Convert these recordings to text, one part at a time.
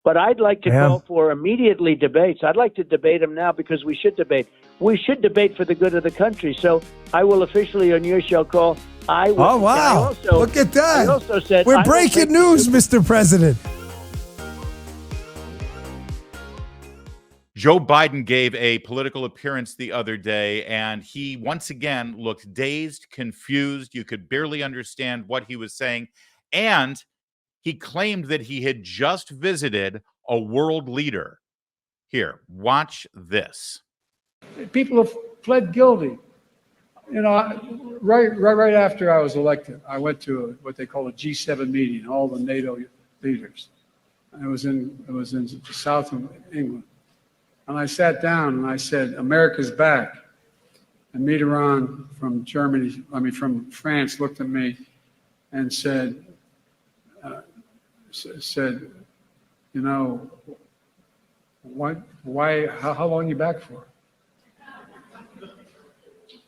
But I'd like to call for immediately debates. I'd like to debate them now because we should debate. We should debate for the good of the country. So I will officially on your show call. I will, oh, wow. Look at that. I also said, we're breaking news, Mr. President. Joe Biden gave a political appearance the other day, and he once again looked dazed, confused. You could barely understand what he was saying. And he claimed that he had just visited a world leader. Here, watch this. People have pled guilty. You know, right after I was elected, I went to what they call a G7 meeting, all the NATO leaders. And it was in the south of England. And I sat down and I said, America's back. And Mitterrand from from France looked at me and said, you know, why, how long are you back for?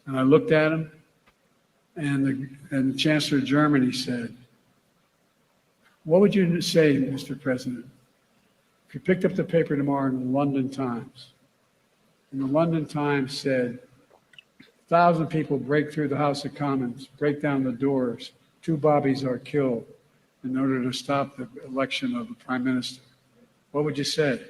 And I looked at him, and the Chancellor of Germany said, what would you say, Mr. President, if you picked up the paper tomorrow in the London Times, and the London Times said, 1,000 people break through the House of Commons, break down the doors, 2 bobbies are killed in order to stop the election of the Prime Minister. What would you say?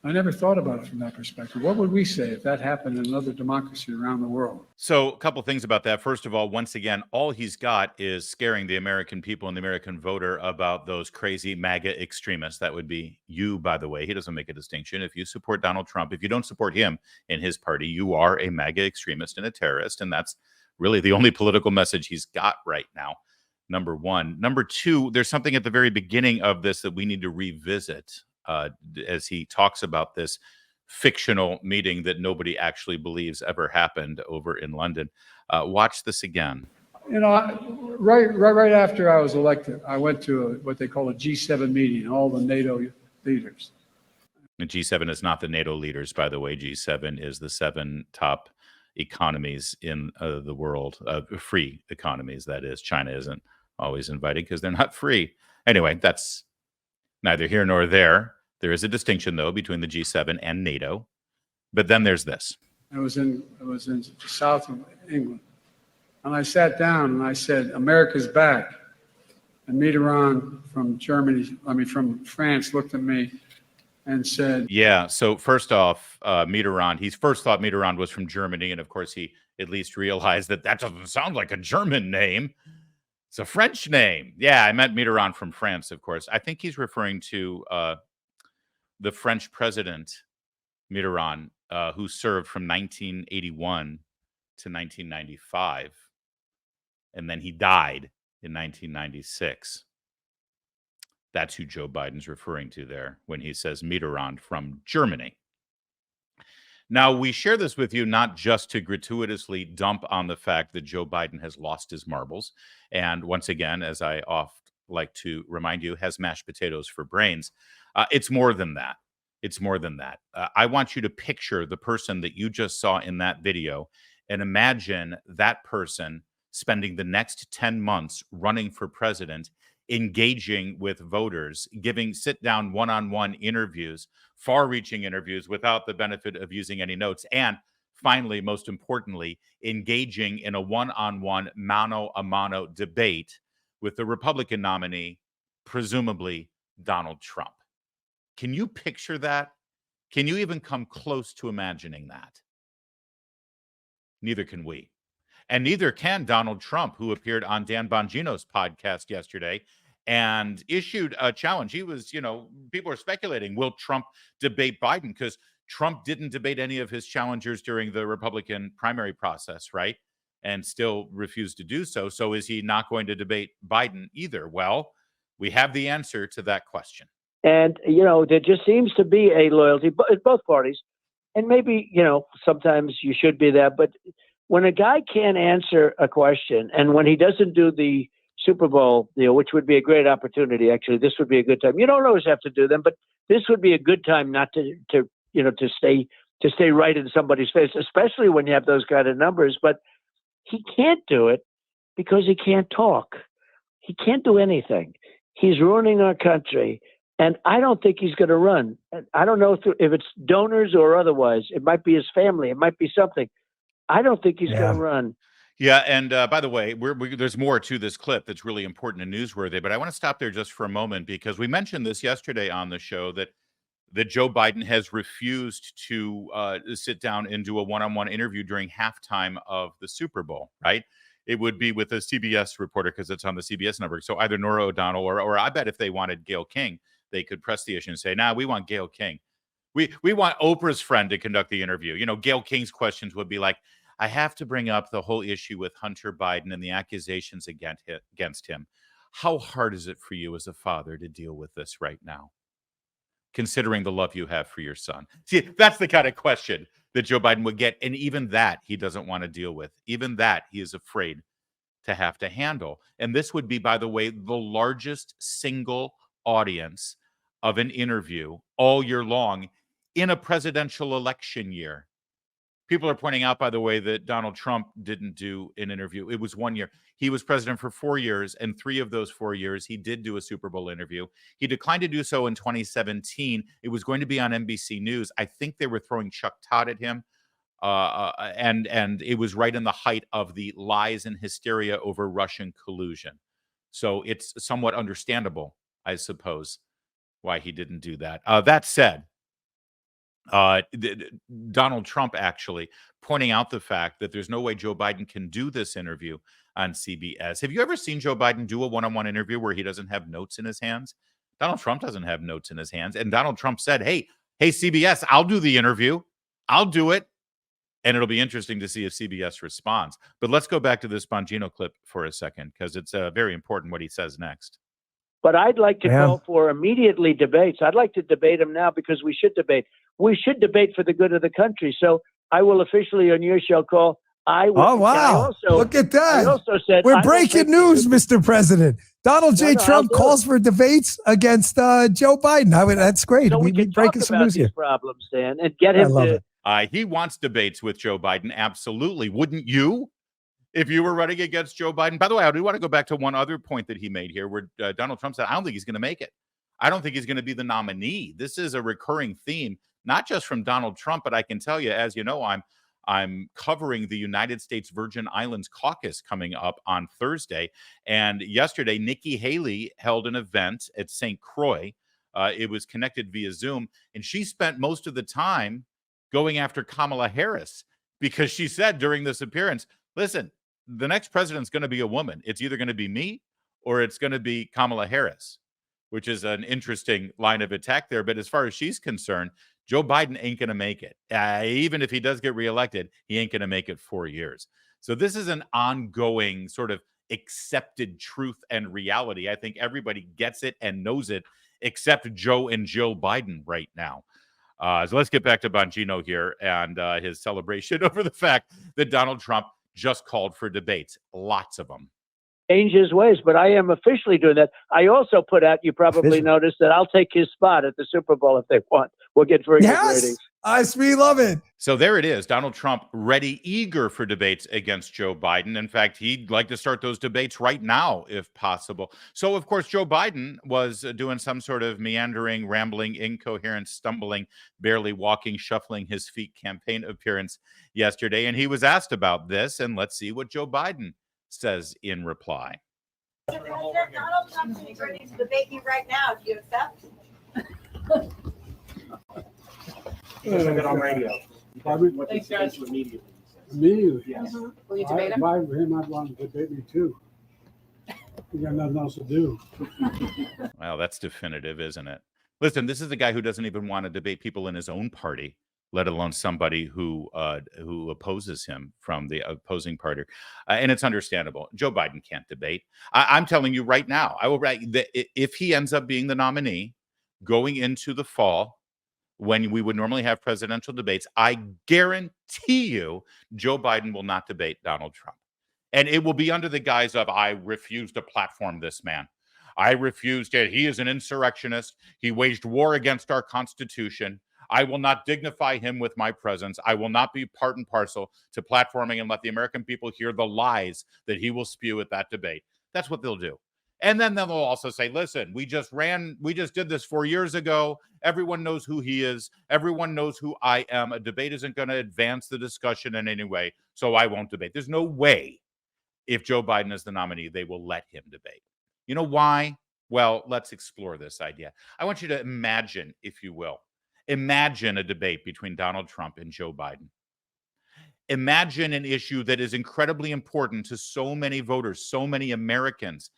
I never thought about it from that perspective. What would we say if that happened in another democracy around the world? So a couple things about that. First of all, once again, all he's got is scaring the American people and the American voter about those crazy MAGA extremists. That would be you, by the way. He doesn't make a distinction. If you support Donald Trump, if you don't support him and his party, you are a MAGA extremist and a terrorist. And that's really the only political message he's got right now. Number one. Number two, there's something at the very beginning of this that we need to revisit. As he talks about this fictional meeting that nobody actually believes ever happened over in London. Watch this again. You know, right after I was elected, I went to what they call a G7 meeting, all the NATO leaders. And G7 is not the NATO leaders, by the way. G7 is the 7 top economies in the world, free economies, that is. China isn't always invited because they're not free. Anyway, that's neither here nor there. There is a distinction, though, between the G7 and NATO. But then there's this. It was in the south of England. And I sat down and I said, America's back. And Mitterrand from France looked at me and said... Yeah, so first off, Mitterrand, he first thought Mitterrand was from Germany. And of course, he at least realized that doesn't sound like a German name. It's a French name. Yeah, I meant Mitterrand from France, of course. I think he's referring to the French president, Mitterrand, who served from 1981 to 1995. And then he died in 1996. That's who Joe Biden's referring to there when he says Mitterrand from Germany. Now, we share this with you not just to gratuitously dump on the fact that Joe Biden has lost his marbles. And once again, as I oft like to remind you, has mashed potatoes for brains. It's more than that. It's more than that. I want you to picture the person that you just saw in that video and imagine that person spending the next 10 months running for president, engaging with voters, giving sit-down one-on-one interviews, far-reaching interviews without the benefit of using any notes, and finally, most importantly, engaging in a one-on-one, mano-a-mano debate with the Republican nominee, presumably Donald Trump. Can you picture that? Can you even come close to imagining that? Neither can we. And neither can Donald Trump, who appeared on Dan Bongino's podcast yesterday and issued a challenge. He was, people are speculating, will Trump debate Biden? Because Trump didn't debate any of his challengers during the Republican primary process, right? And still refused to do so. So is he not going to debate Biden either? Well, we have the answer to that question. And, there just seems to be a loyalty in both parties. And maybe, sometimes you should be that. But when a guy can't answer a question and when he doesn't do the Super Bowl deal, which would be a great opportunity, actually, this would be a good time. You don't always have to do them, but this would be a good time not to stay right in somebody's face, especially when you have those kind of numbers. But he can't do it because he can't talk. He can't do anything. He's ruining our country. And I don't think he's going to run. I don't know if it's donors or otherwise. It might be his family. It might be something. I don't think he's going to run. Yeah, and by the way, there's more to this clip that's really important and newsworthy, but I want to stop there just for a moment because we mentioned this yesterday on the show that Joe Biden has refused to sit down and do a one-on-one interview during halftime of the Super Bowl, right? It would be with a CBS reporter because it's on the CBS network. So either Norah O'Donnell or I bet if they wanted Gayle King, they could press the issue and say, "Nah, we want Gayle King. We want Oprah's friend to conduct the interview." You know, Gayle King's questions would be like, "I have to bring up the whole issue with Hunter Biden and the accusations against him. How hard is it for you as a father to deal with this right now, considering the love you have for your son?" See, that's the kind of question that Joe Biden would get. And even that he doesn't want to deal with. Even that he is afraid to have to handle. And this would be, by the way, the largest single audience of an interview all year long in a presidential election year. People are pointing out, by the way, that Donald Trump didn't do an interview. It was 1 year. He was president for 4 years, and 3 of those 4 years, he did do a Super Bowl interview. He declined to do so in 2017. It was going to be on NBC News. I think they were throwing Chuck Todd at him, and it was right in the height of the lies and hysteria over Russian collusion. So it's somewhat understandable, I suppose, why he didn't do that. That said, Donald Trump actually pointing out the fact that there's no way Joe Biden can do this interview on CBS. Have you ever seen Joe Biden do a one-on-one interview where he doesn't have notes in his hands? Donald Trump doesn't have notes in his hands. And Donald Trump said, hey, CBS, I'll do the interview. I'll do it. And it'll be interesting to see if CBS responds. But let's go back to this Bongino clip for a second, because it's very important what he says next. But I'd like to call for immediately debates. I'd like to debate them now because we should debate. We should debate for the good of the country. So I will officially on your show call. Oh, wow. Look at that. I also said, we're breaking news, Mr. President. Donald J. Trump calls for debates against Joe Biden. That's great. So we can talk breaking some about news these here. problems, Dan, and get him to. He wants debates with Joe Biden. Absolutely. Wouldn't you? If you were running against Joe Biden. By the way, I do want to go back to one other point that he made here where Donald Trump said, I don't think he's going to make it. I don't think he's going to be the nominee. This is a recurring theme, not just from Donald Trump, but I can tell you, as you know, I'm covering the United States Virgin Islands caucus coming up on Thursday. And yesterday, Nikki Haley held an event at St. Croix. It was connected via Zoom. And she spent most of the time going after Kamala Harris because she said during this appearance, listen, the next president's going to be a woman. It's either going to be me or it's going to be Kamala Harris, which is an interesting line of attack there. But as far as she's concerned, Joe Biden ain't going to make it. Even if he does get reelected, he ain't going to make it 4 years. So this is an ongoing sort of accepted truth and reality. I think everybody gets it and knows it, except Joe and Jill Biden right now. So let's get back to Bongino here and his celebration over the fact that Donald Trump just called for debates. Lots of them. Change his ways, but I am officially doing that. I also put out, you probably noticed, that I'll take his spot at the Super Bowl if they want. We'll get very good ratings. We love it. So there it is. Donald Trump ready, eager for debates against Joe Biden. In fact, he'd like to start those debates right now, if possible. So, of course, Joe Biden was doing some sort of meandering, rambling, incoherent, stumbling, barely walking, shuffling his feet campaign appearance yesterday. And he was asked about this. And let's see what Joe Biden says in reply. Mr. President, Donald Trump's ready to debate you right now. Do you accept? On radio. Thanks, guys. Immediately, yes. Will you debate him? I'd want to debate me too. You got nothing else to do. Well, that's definitive, isn't it? Listen, this is a guy who doesn't even want to debate people in his own party, let alone somebody who opposes him from the opposing party. And it's understandable. Joe Biden can't debate. I'm telling you right now, I will write that if he ends up being the nominee going into the fall, when we would normally have presidential debates, I guarantee you Joe Biden will not debate Donald Trump. And it will be under the guise of, I refuse to platform this man. I refuse to. He is an insurrectionist. He waged war against our Constitution. I will not dignify him with my presence. I will not be part and parcel to platforming and let the American people hear the lies that he will spew at that debate. That's what they'll do. And then they'll also say, listen, we just did this 4 years ago. Everyone knows who he is. Everyone knows who I am. A debate isn't going to advance the discussion in any way, so I won't debate. There's no way, if Joe Biden is the nominee, they will let him debate. You know why? Well, let's explore this idea. I want you to imagine, if you will, imagine a debate between Donald Trump and Joe Biden. Imagine an issue that is incredibly important to so many voters, so many Americans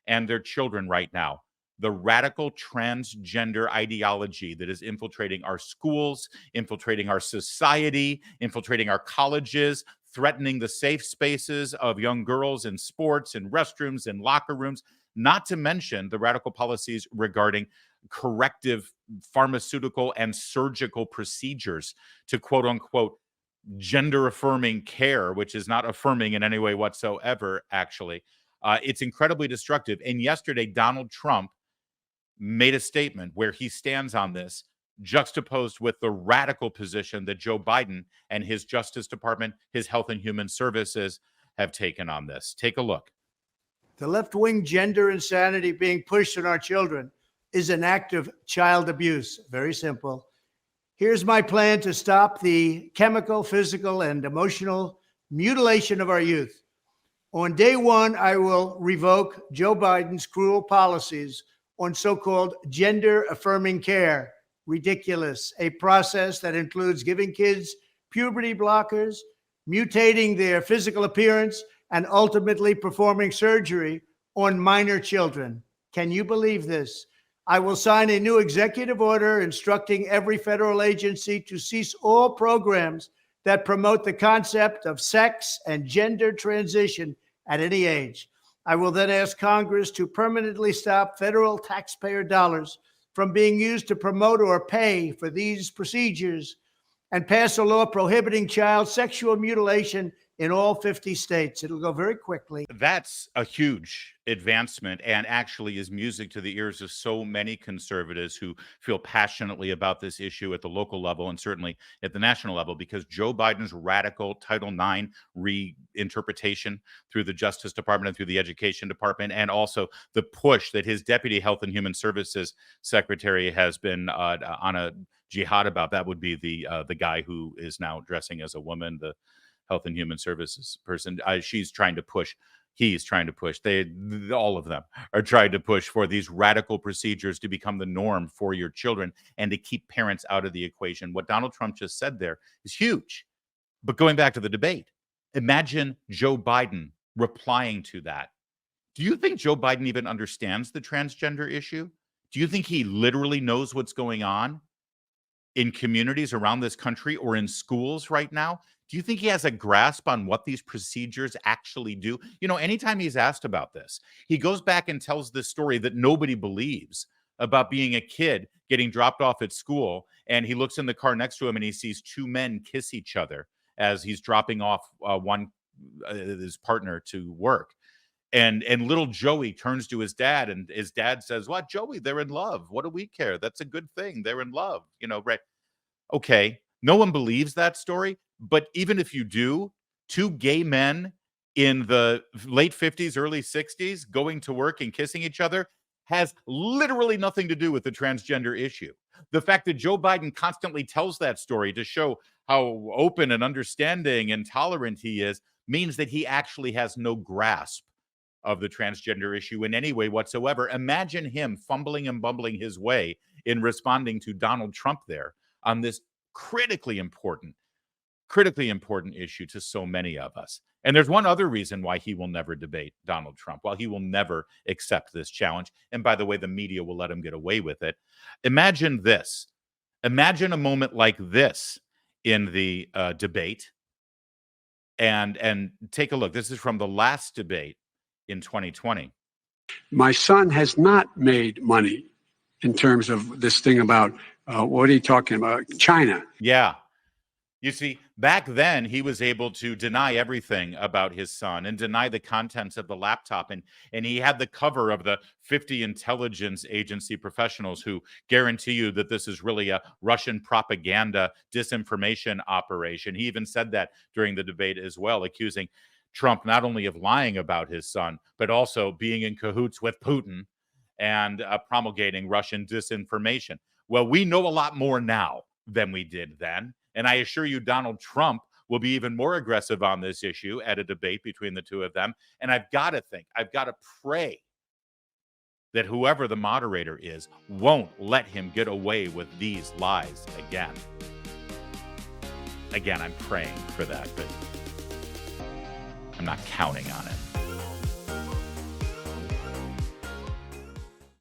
and their children right now. The radical transgender ideology that is infiltrating our schools, infiltrating our society, infiltrating our colleges, threatening the safe spaces of young girls in sports and restrooms and locker rooms, not to mention the radical policies regarding corrective pharmaceutical and surgical procedures to quote unquote gender affirming care, which is not affirming in any way whatsoever, actually. It's incredibly destructive. And yesterday, Donald Trump made a statement where he stands on this, juxtaposed with the radical position that Joe Biden and his Justice Department, his Health and Human Services have taken on this. Take a look. The left-wing gender insanity being pushed on our children is an act of child abuse. Very simple. Here's my plan to stop the chemical, physical, and emotional mutilation of our youth. On day one, I will revoke Joe Biden's cruel policies on so-called gender-affirming care. Ridiculous. A process that includes giving kids puberty blockers, mutating their physical appearance, and ultimately performing surgery on minor children. Can you believe this? I will sign a new executive order instructing every federal agency to cease all programs that promote the concept of sex and gender transition at any age. I will then ask Congress to permanently stop federal taxpayer dollars from being used to promote or pay for these procedures and pass a law prohibiting child sexual mutilation in all 50 states. It'll go very quickly. That's a huge advancement and actually is music to the ears of so many conservatives who feel passionately about this issue at the local level and certainly at the national level, because Joe Biden's radical Title IX reinterpretation through the Justice Department and through the Education Department, and also the push that his Deputy Health and Human Services Secretary has been on a jihad about. That would be the guy who is now dressing as a woman, the Health and Human Services person. He's trying to push. All of them are trying to push for these radical procedures to become the norm for your children and to keep parents out of the equation. What Donald Trump just said there is huge. But going back to the debate, imagine Joe Biden replying to that. Do you think Joe Biden even understands the transgender issue? Do you think he literally knows what's going on in communities around this country or in schools right now? Do you think he has a grasp on what these procedures actually do? You know, anytime he's asked about this, he goes back and tells this story that nobody believes about being a kid getting dropped off at school. And he looks in the car next to him and he sees two men kiss each other as he's dropping off his partner to work. And little Joey turns to his dad and his dad says, "What, Joey, they're in love. What do we care? That's a good thing. They're in love." You know, right? Okay. No one believes that story. But even if you do, two gay men in the late 50s, early 60s going to work and kissing each other has literally nothing to do with the transgender issue. The fact that Joe Biden constantly tells that story to show how open and understanding and tolerant he is means that he actually has no grasp of the transgender issue in any way whatsoever. Imagine him fumbling and bumbling his way in responding to Donald Trump there on this critically important issue to so many of us. And there's one other reason why he will never debate Donald Trump, why he will never accept this challenge. And by the way, the media will let him get away with it. Imagine this. Imagine a moment like this in the debate. And take a look. This is from the last debate in 2020. My son has not made money in terms of this thing about, what are you talking about? China. Yeah. You see, back then, he was able to deny everything about his son and deny the contents of the laptop. And he had the cover of the 50 intelligence agency professionals who guarantee you that this is really a Russian propaganda disinformation operation. He even said that during the debate as well, accusing Trump not only of lying about his son, but also being in cahoots with Putin and promulgating Russian disinformation. Well, we know a lot more now than we did then. And I assure you, Donald Trump will be even more aggressive on this issue at a debate between the two of them. And I've got to pray that whoever the moderator is won't let him get away with these lies again. Again, I'm praying for that, but I'm not counting on it.